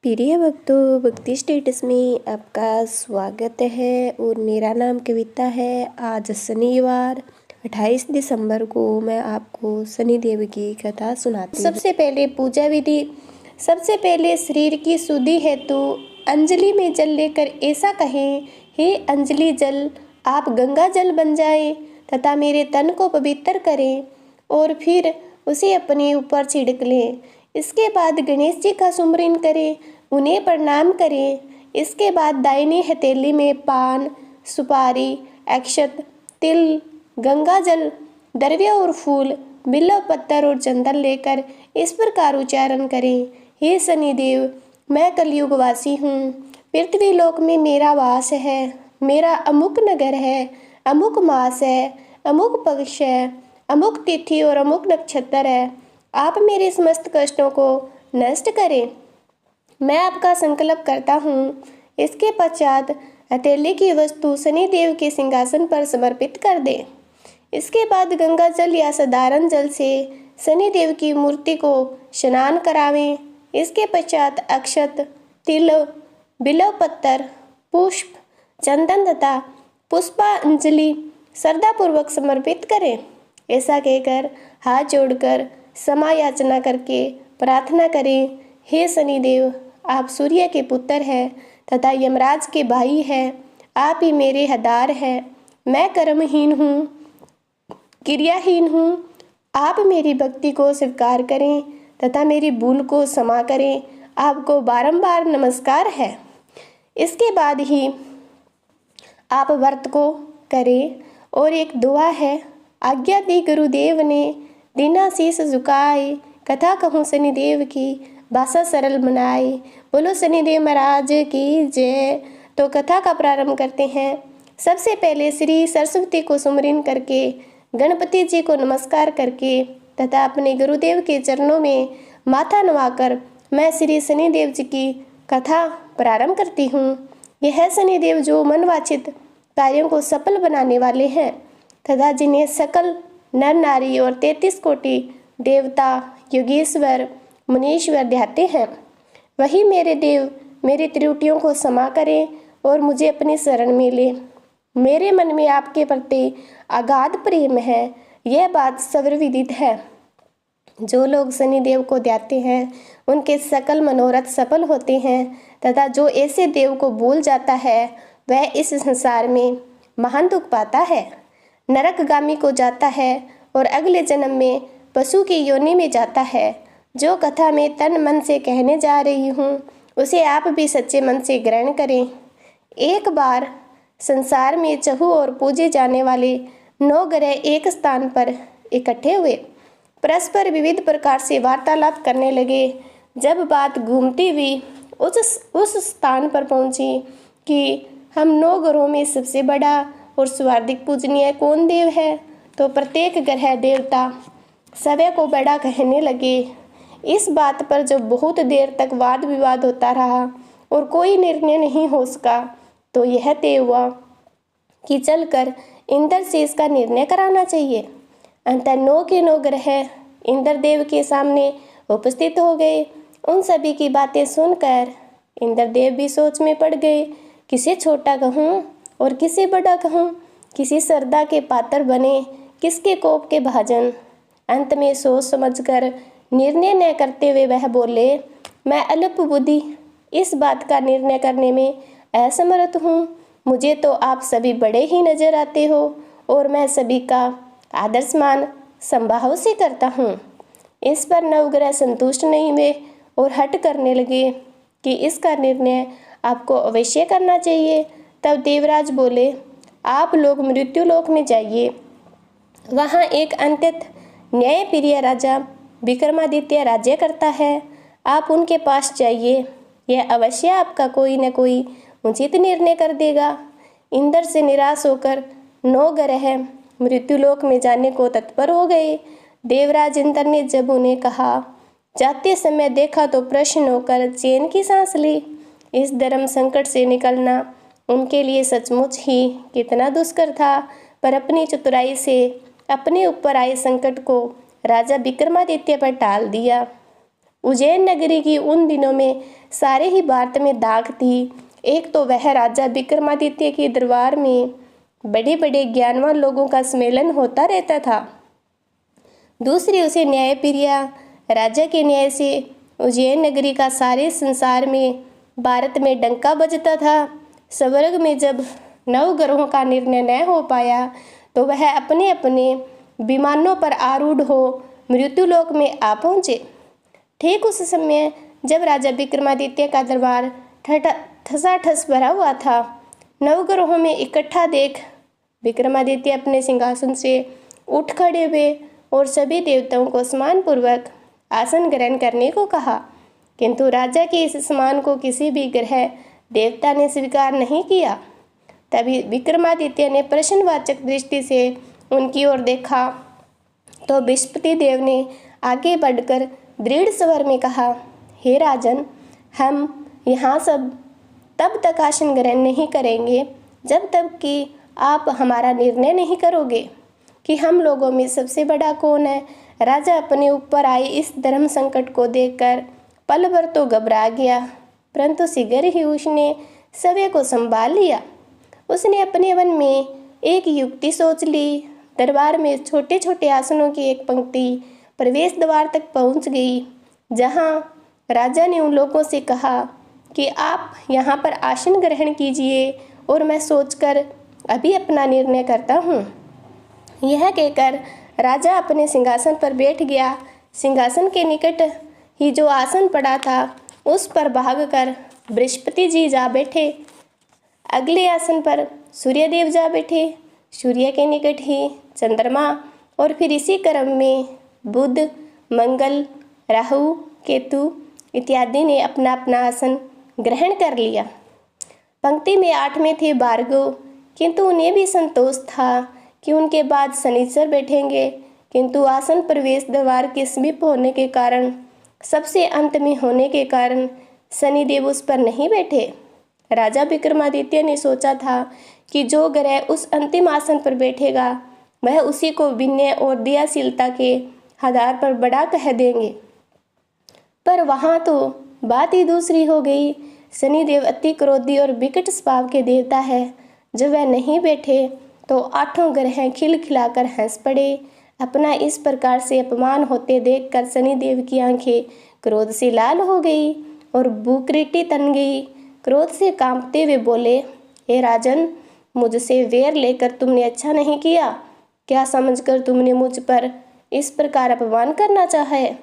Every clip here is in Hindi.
प्रिय भक्तों, भक्ति स्टेटस में आपका स्वागत है और मेरा नाम कविता है। आज शनिवार 28 दिसंबर को मैं आपको शनिदेव की कथा सुनाती हूँ। सबसे पहले पूजा विधि। सबसे पहले शरीर की शुद्धि हेतु अंजलि में जल लेकर ऐसा कहें, हे अंजलि जल, आप गंगा जल बन जाएं तथा मेरे तन को पवित्र करें और फिर उसे अपने ऊपर छिड़क लें। इसके बाद गणेश जी का सुमरन करें, उन्हें प्रणाम करें। इसके बाद दाहिनी हथेली में पान, सुपारी, अक्षत, तिल, गंगा जल, द्रव्य और फूल, बिल्व पत्थर और चंदन लेकर इस प्रकार उच्चारण करें, हे शनिदेव, मैं कलयुगवासी हूँ। पृथ्वी लोक में मेरा वास है। मेरा अमुक नगर है, अमुक मास है, अमुक पक्ष है, अमुक तिथि और अमुक नक्षत्र है। आप मेरे समस्त कष्टों को नष्ट करें। मैं आपका संकल्प करता हूँ। इसके पश्चात हथेली की वस्तु शनिदेव के सिंहासन पर समर्पित कर दें। इसके बाद गंगा जल या साधारण जल से शनिदेव की मूर्ति को स्नान करावें। इसके पश्चात अक्षत, तिल, बिल्व पत्थर, पुष्प, चंदन तथा पुष्पांजलि श्रद्धापूर्वक समर्पित करें। ऐसा कहकर हाथ जोड़कर क्षमा याचना करके प्रार्थना करें, हे शनिदेव, आप सूर्य के पुत्र हैं तथा यमराज के भाई हैं। आप ही मेरे हदार हैं। मैं कर्महीन हूँ, क्रियाहीन हूँ। आप मेरी भक्ति को स्वीकार करें तथा मेरी भूल को क्षमा करें। आपको बारंबार नमस्कार है। इसके बाद ही आप व्रत को करें और एक दुआ है, आज्ञा दी गुरुदेव ने, दीना शीस झुकाए, कथा कहूँ शनिदेव की, भाषा सरल बनाए। बोलो शनिदेव महाराज की जय। तो कथा का प्रारंभ करते हैं। सबसे पहले श्री सरस्वती को सुमरन करके, गणपति जी को नमस्कार करके तथा अपने गुरुदेव के चरणों में माथा नवाकर मैं श्री शनिदेव जी की कथा प्रारंभ करती हूँ। यह शनिदेव जो मनवांछित कार्यों को सफल बनाने वाले हैं तथा जिन्हें सकल नर नारी और 33 कोटि देवता, योगेश्वर, मुनीश्वर ध्याते हैं, वही मेरे देव मेरी त्रुटियों को क्षमा करें और मुझे अपनी शरण में ले। मेरे मन में आपके प्रति अगाध प्रेम है, यह बात सर्वविदित है। जो लोग शनिदेव को ध्याते हैं उनके सकल मनोरथ सफल होते हैं तथा जो ऐसे देव को भूल जाता है वह इस संसार में महान दुख पाता है, नरकगामी को जाता है और अगले जन्म में पशु की योनि में जाता है। जो कथा मैं तन मन से कहने जा रही हूँ उसे आप भी सच्चे मन से ग्रहण करें। एक बार संसार में चहु और पूजे जाने वाले 9 ग्रह एक स्थान पर इकट्ठे हुए, परस्पर विविध प्रकार से वार्तालाप करने लगे। जब बात घूमती हुई उस स्थान पर पहुंची कि हम 9 ग्रहों में सबसे बड़ा और सर्वाधिक पूजनीय कौन देव है, तो प्रत्येक ग्रह देवता सभी को बड़ा कहने लगे। इस बात पर जब बहुत देर तक वाद विवाद होता रहा और कोई निर्णय नहीं हो सका, तो यह तय हुआ कि चलकर इंद्र से इसका निर्णय कराना चाहिए। अंतर 9 के 9 ग्रह इंद्रदेव के सामने उपस्थित हो गए। उन सभी की बातें सुनकर इंद्रदेव भी सोच में पड़ गए, किसे छोटा कहूँ और किसे बड़ा कहूँ, किसी श्रद्धा के पात्र बने, किसके कोप के भाजन। अंत में सोच समझकर निर्णय न करते हुए वह बोले, मैं अल्प बुद्धि, इस बात का निर्णय करने में असमर्थ हूँ। मुझे तो आप सभी बड़े ही नजर आते हो और मैं सभी का आदर्शमान संभाव से करता हूँ। इस पर नवग्रह संतुष्ट नहीं हुए और हट करने लगे कि इसका निर्णय आपको अवश्य करना चाहिए। तब देवराज बोले, आप लोग मृत्यु लोक में जाइए। वहाँ एक अत्यंत न्यायप्रिय राजा विक्रमादित्य राज्य करता है। आप उनके पास जाइए, यह अवश्य आपका कोई न कोई उचित निर्णय कर देगा। इंद्र से निराश होकर 9 ग्रह मृत्युलोक में जाने को तत्पर हो गए। देवराज इंद्र ने जब उन्हें कहा, जाते समय देखा तो प्रसन्न होकर चैन की सांस ली। इस धर्म संकट से निकलना उनके लिए सचमुच ही कितना दुष्कर था, पर अपनी चतुराई से अपने ऊपर आए संकट को राजा विक्रमादित्य पर टाल दिया। उज्जैन नगरी की उन दिनों में सारे ही भारत में दाग थी। एक तो वह राजा विक्रमादित्य के दरबार में बड़े बड़े ज्ञानवान लोगों का सम्मेलन होता रहता था, दूसरी उसे न्यायप्रिय राजा के न्याय से उज्जैन नगरी का सारे संसार में भारत में डंका बजता था। स्वर्ग में जब नवग्रहों का निर्णय न हो पाया तो वह अपने अपने विमानों पर आरूढ़ हो मृत्युलोक में आ पहुँचे। ठीक उस समय जब राजा विक्रमादित्य का दरबार ठसाठस भरा हुआ था, नवग्रहों में इकट्ठा देख विक्रमादित्य अपने सिंहासन से उठ खड़े हुए और सभी देवताओं को सम्मानपूर्वक आसन ग्रहण करने को कहा, किंतु राजा के इस सम्मान को किसी भी ग्रह देवता ने स्वीकार नहीं किया। तभी विक्रमादित्य ने प्रश्नवाचक दृष्टि से उनकी ओर देखा तो बृहस्पति देव ने आगे बढ़कर दृढ़ स्वर में कहा, हे राजन, हम यहाँ सब तब तक आसन ग्रहण नहीं करेंगे जब तक कि आप हमारा निर्णय नहीं करोगे कि हम लोगों में सबसे बड़ा कौन है। राजा अपने ऊपर आए इस धर्म संकट को देखकर पल भर तो घबरा गया, परंतु शीघ्र ही उसने सभी को संभाल लिया। उसने अपने मन में एक युक्ति सोच ली। दरबार में छोटे छोटे आसनों की एक पंक्ति प्रवेश द्वार तक पहुंच गई, जहां राजा ने उन लोगों से कहा कि आप यहाँ पर आसन ग्रहण कीजिए और मैं सोचकर अभी अपना निर्णय करता हूँ। यह कहकर राजा अपने सिंहासन पर बैठ गया। सिंहासन के निकट ही जो आसन पड़ा था उस पर भागकर बृहस्पति जी जा बैठे। अगले आसन पर सूर्यदेव जा बैठे, सूर्य के निकट ही चंद्रमा, और फिर इसी क्रम में बुध, मंगल, राहु, केतु इत्यादि ने अपना अपना आसन ग्रहण कर लिया। पंक्ति में 8 में थे भार्गव, किंतु उन्हें भी संतोष था कि उनके बाद शनिचर बैठेंगे, किंतु आसन प्रवेश द्वार के समीप होने के कारण, सबसे अंत में होने के कारण शनिदेव उस पर नहीं बैठे। राजा विक्रमादित्य ने सोचा था कि जो ग्रह उस अंतिम आसन पर बैठेगा वह उसी को विनय और दयाशीलता के आधार पर बड़ा कह देंगे, पर वहाँ तो बात ही दूसरी हो गई। शनिदेव अति क्रोधी और विकट स्वभाव के देवता है। जब वह नहीं बैठे तो 8 ग्रह खिलखिलाकर हंस पड़े। अपना इस प्रकार से अपमान होते देखकर शनिदेव की आंखें क्रोध से लाल हो गई और बुकरीटी तन गई। क्रोध से कांपते हुए बोले, हे राजन, मुझसे वैर लेकर तुमने अच्छा नहीं किया। क्या समझकर तुमने मुझ पर इस प्रकार अपमान करना चाहा है?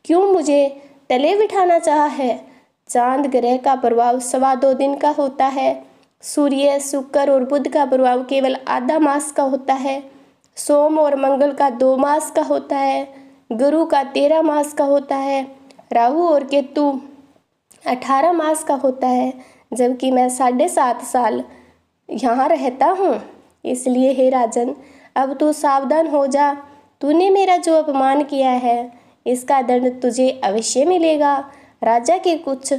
क्यों मुझे तले बिठाना चाहा है? चांद ग्रह का प्रभाव 2.25 दिन का होता है। सूर्य, शुक्र और बुध का प्रभाव केवल आधा मास का होता है। सोम और मंगल का 2 मास का होता है। गुरु का 13 मास का होता है। राहु और केतु 18 मास का होता है, जबकि मैं 7.5 साल यहाँ रहता हूँ। इसलिए हे राजन, अब तू सावधान हो जा। तूने मेरा जो अपमान किया है इसका दंड तुझे अवश्य मिलेगा। राजा के कुछ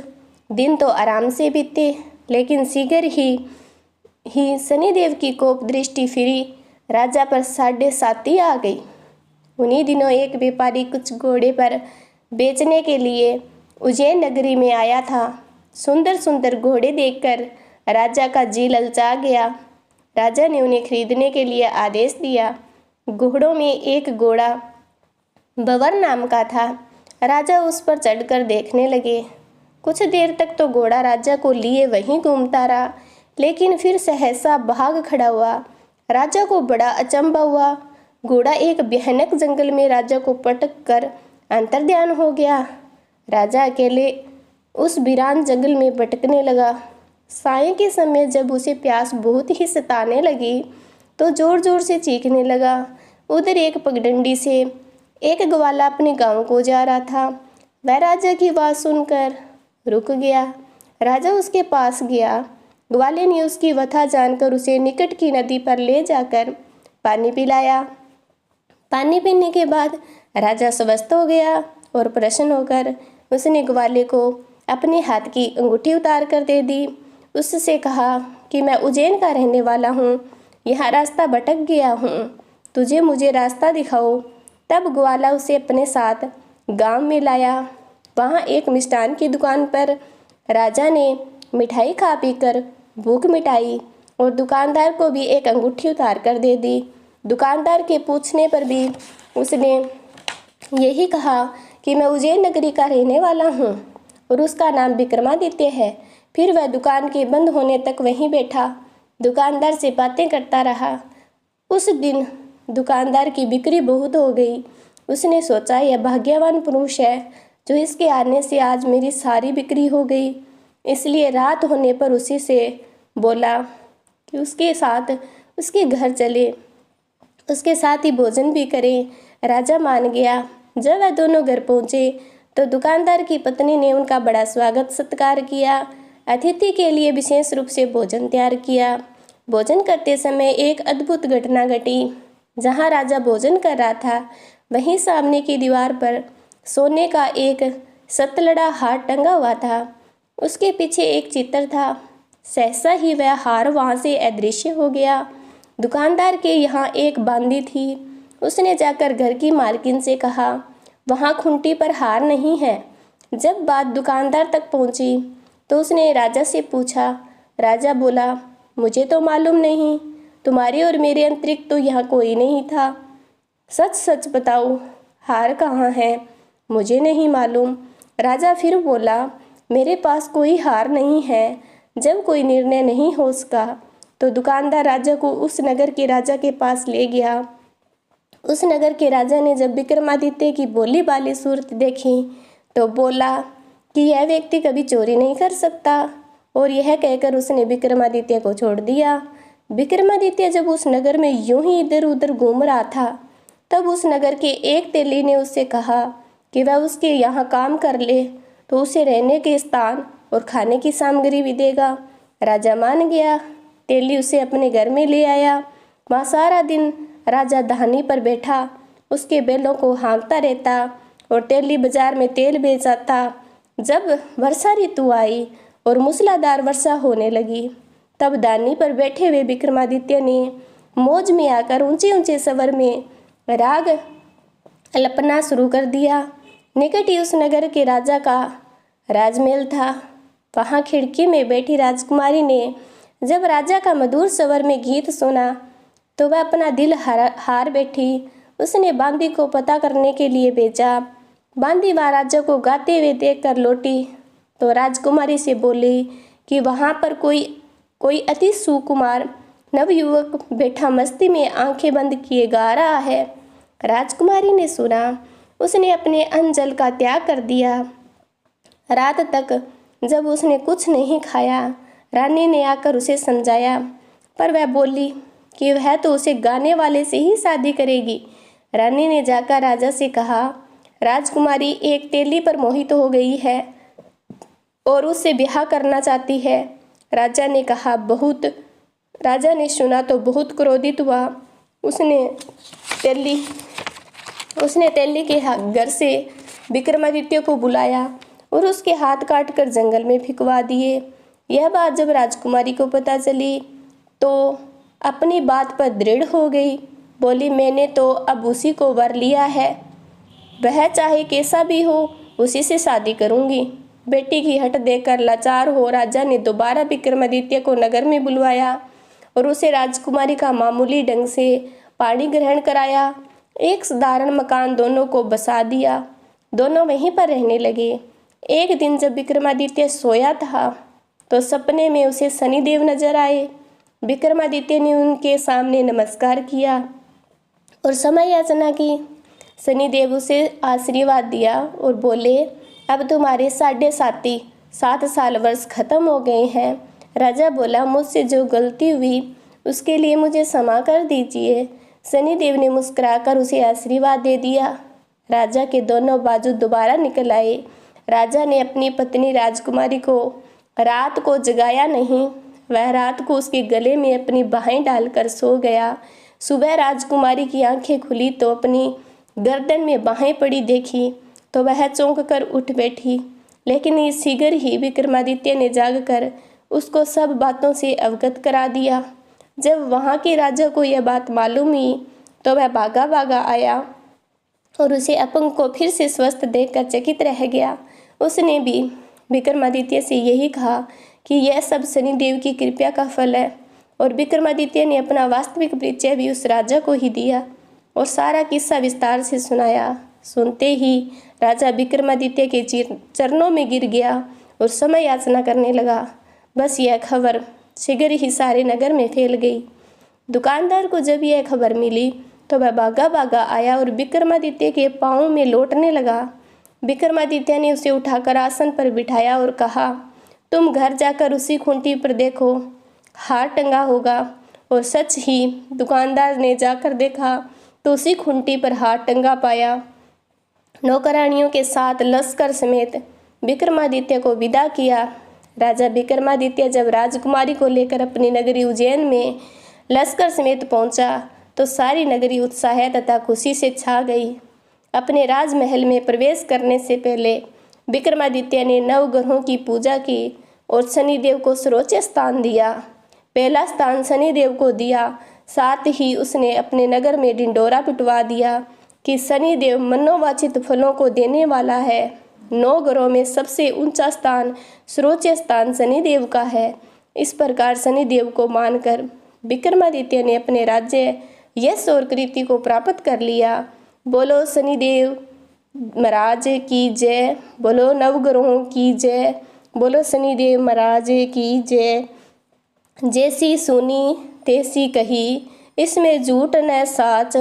दिन तो आराम से बीते, लेकिन शीघ्र ही शनिदेव की कोप दृष्टि फिरी राजा पर 7.5 आ गई। उन्हीं दिनों एक व्यापारी कुछ घोड़े पर बेचने के लिए उज्जैन नगरी में आया था। सुंदर सुंदर घोड़े देखकर राजा का जी ललचा गया। राजा ने उन्हें खरीदने के लिए आदेश दिया। घोड़ों में एक घोड़ा बवर नाम का था। राजा उस पर चढ़कर देखने लगे। कुछ देर तक तो घोड़ा राजा को लिए वहीं घूमता रहा, लेकिन फिर सहसा भाग खड़ा हुआ। राजा को बड़ा अचंभा हुआ। घोड़ा एक भयानक जंगल में राजा को पटक कर अंतर्ध्यान हो गया। राजा अकेले उस वीरान जंगल में भटकने लगा। साय के समय जब उसे प्यास बहुत ही सताने लगी तो जोर जोर से चीखने लगा। उधर एक पगडंडी से एक ग्वाला अपने गांव को जा रहा था। वह राजा की आवाज़ सुनकर रुक गया। राजा उसके पास गया। ग्वाले ने उसकी व्यथा जानकर उसे निकट की नदी पर ले जाकर पानी पिलाया। पानी पीने के बाद राजा स्वस्थ हो गया और प्रसन्न होकर उसने ग्वाले को अपने हाथ की अंगूठी उतार कर दे दी। उससे कहा कि मैं उज्जैन का रहने वाला हूँ, यहाँ रास्ता भटक गया हूँ, तुझे मुझे रास्ता दिखाओ। तब ग्वाला उसे अपने साथ गांव में लाया। वहाँ एक मिष्ठान की दुकान पर राजा ने मिठाई खा पीकर भूख मिटाई और दुकानदार को भी एक अंगूठी उतार कर दे दी। दुकानदार के पूछने पर भी उसने यही कहा कि मैं उज्जैन नगरी का रहने वाला हूँ और उसका नाम विक्रमादित्य है। फिर वह दुकान के बंद होने तक वहीं बैठा दुकानदार से बातें करता रहा। उस दिन दुकानदार की बिक्री बहुत हो गई। उसने सोचा यह भाग्यवान पुरुष है जो इसके आने से आज मेरी सारी बिक्री हो गई। इसलिए रात होने पर उसी से बोला कि उसके साथ उसके घर चले, उसके साथ ही भोजन भी करें। राजा मान गया। जब वह दोनों घर पहुँचे तो दुकानदार की पत्नी ने उनका बड़ा स्वागत सत्कार किया। अतिथि के लिए विशेष रूप से भोजन तैयार किया। भोजन करते समय एक अद्भुत घटना घटी। जहाँ राजा भोजन कर रहा था वहीं सामने की दीवार पर सोने का एक सतलड़ा हार टंगा हुआ था। उसके पीछे एक चित्र था। सहसा ही वह हार वहाँ से अदृश्य हो गया। दुकानदार के यहाँ एक बांदी थी। उसने जाकर घर की मालकिन से कहा, वहाँ खूंटी पर हार नहीं है। जब बात दुकानदार तक पहुँची तो उसने राजा से पूछा। राजा बोला, मुझे तो मालूम नहीं, तुम्हारे और मेरे अतिरिक्त तो यहाँ कोई नहीं था। सच सच बताओ, हार कहाँ है? मुझे नहीं मालूम। राजा फिर बोला, मेरे पास कोई हार नहीं है। जब कोई निर्णय नहीं हो सका तो दुकानदार राजा को उस नगर के राजा के पास ले गया। उस नगर के राजा ने जब विक्रमादित्य की भोली भाली सूरत देखी तो बोला कि यह व्यक्ति कभी चोरी नहीं कर सकता, और यह कहकर उसने विक्रमादित्य को छोड़ दिया। विक्रमादित्य जब उस नगर में यूं ही इधर उधर घूम रहा था तब उस नगर के एक तेली ने उससे कहा कि वह उसके यहाँ काम कर ले तो उसे रहने के स्थान और खाने की सामग्री भी देगा। राजा मान गया। तेली उसे अपने घर में ले आया। वहाँ सारा दिन राजा धानी पर बैठा उसके बैलों को हाँकता रहता और तेली बाजार में तेल बेचाता। जब वर्षा ऋतु आई और मूसलाधार वर्षा होने लगी तब दानी पर बैठे हुए विक्रमादित्य ने मौज में आकर ऊंचे ऊंचे स्वर में राग अल्पना शुरू कर दिया। निकट ही उस नगर के राजा का राजमहल था। वहाँ खिड़की में बैठी राजकुमारी ने जब राजा का मधुर स्वर में गीत सुना तो वह अपना दिल हार बैठी। उसने बांदी को पता करने के लिए भेजा। बांदी वहाँ राजा को गाते हुए देखकर लौटी तो राजकुमारी से बोली कि वहाँ पर कोई अति सुकुमार नवयुवक बैठा मस्ती में आंखें बंद किए गा रहा है। राजकुमारी ने सुना। उसने अपने अन्न जल का त्याग कर दिया। रात तक जब उसने कुछ नहीं खाया रानी ने आकर उसे समझाया, पर वह बोली कि वह तो उसे गाने वाले से ही शादी करेगी। रानी ने जाकर राजा से कहा, राजकुमारी एक तेली पर मोहित हो गई है और उससे ब्याह करना चाहती है। राजा ने कहा, बहुत। राजा ने सुना तो बहुत क्रोधित हुआ। उसने तेली के घर से विक्रमादित्य को बुलाया और उसके हाथ काट कर जंगल में फिकवा दिए। यह बात जब राजकुमारी को पता चली तो अपनी बात पर दृढ़ हो गई। बोली, मैंने तो अब उसी को वर लिया है, वह चाहे कैसा भी हो उसी से शादी करूंगी। बेटी की हट देखकर लाचार हो राजा ने दोबारा विक्रमादित्य को नगर में बुलवाया और उसे राजकुमारी का मामूली ढंग से पानी ग्रहण कराया। एक साधारण मकान दोनों को बसा दिया। दोनों वहीं पर रहने लगे। एक दिन जब विक्रमादित्य सोया था तो सपने में उसे शनिदेव नजर आए। विक्रमादित्य ने उनके सामने नमस्कार किया और समय याचना की। शनिदेव उसे आशीर्वाद दिया और बोले, अब तुम्हारे 7.5 साल वर्ष खत्म हो गए हैं। राजा बोला, मुझसे जो गलती हुई उसके लिए मुझे क्षमा कर दीजिए। शनिदेव ने मुस्कुराकर उसे आशीर्वाद दे दिया। राजा के दोनों बाजू दोबारा निकल आए। राजा ने अपनी पत्नी राजकुमारी को रात को जगाया नहीं। वह रात को उसके गले में अपनी बाहें डालकर सो गया। सुबह राजकुमारी की आंखें खुली तो अपनी गर्दन में बाहें पड़ी देखी तो वह चौंक कर उठ बैठी। लेकिन इस शीघ्र ही विक्रमादित्य ने जागकर उसको सब बातों से अवगत करा दिया। जब वहाँ के राजा को यह बात मालूम हुई तो वह भागा भागा आया और उसे अपंग को फिर से स्वस्थ देखकर चकित रह गया। उसने भी विक्रमादित्य से यही कहा कि यह सब शनिदेव की कृपा का फल है। और विक्रमादित्य ने अपना वास्तविक परिचय भी उस राजा को ही दिया और सारा किस्सा विस्तार से सुनाया। सुनते ही राजा विक्रमादित्य के चरणों में गिर गया और समय याचना करने लगा। बस यह खबर शीघ्र ही सारे नगर में फैल गई। दुकानदार को जब यह खबर मिली तो वह भागा भागा आया और विक्रमादित्य के पाँव में लौटने लगा। विक्रमादित्य ने उसे उठाकर आसन पर बिठाया और कहा, तुम घर जाकर उसी खूंटी पर देखो, हार टंगा होगा। और सच ही दुकानदार ने जाकर देखा तो उसी खूंटी पर हार टंगा पाया। नौकरानियों के साथ लश्कर समेत विक्रमादित्य को विदा किया। राजा विक्रमादित्य जब राजकुमारी को लेकर अपनी नगरी उज्जैन में लश्कर समेत पहुंचा तो सारी नगरी उत्साह तथा खुशी से छा गई। अपने राजमहल में प्रवेश करने से पहले विक्रमादित्य ने नवग्रहों की पूजा की और शनिदेव को सर्वोच्च स्थान दिया। पहला स्थान शनिदेव को दिया। साथ ही उसने अपने नगर में ढिंढोरा पिटवा दिया कि शनिदेव मनोवांछित फलों को देने वाला है। 9 ग्रहों में सबसे ऊंचा स्थान सर्वोच्च स्थान शनिदेव का है। इस प्रकार शनिदेव को मानकर विक्रमादित्य ने अपने राज्य यश और कीर्ति को प्राप्त कर लिया। बोलो शनिदेव महाराज की जय, बोलो नवग्रहों की जय, बोलो शनिदेव महाराज की जय। जैसी सुनी तैसी कही, इसमें झूठ न साच,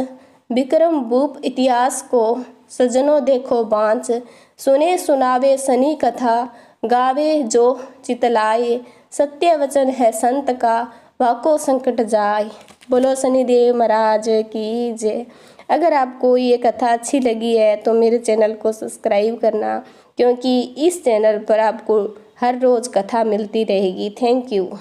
विक्रम भूप इतिहास को सजनों देखो बाँच। सुने सुनावे शनि कथा, गावे जो चितलाए, सत्य वचन है संत का, वाको संकट जाए। बोलो शनिदेव महाराज की जय। अगर आपको ये कथा अच्छी लगी है तो मेरे चैनल को सब्सक्राइब करना, क्योंकि इस चैनल पर आपको हर रोज़ कथा मिलती रहेगी। Thank you.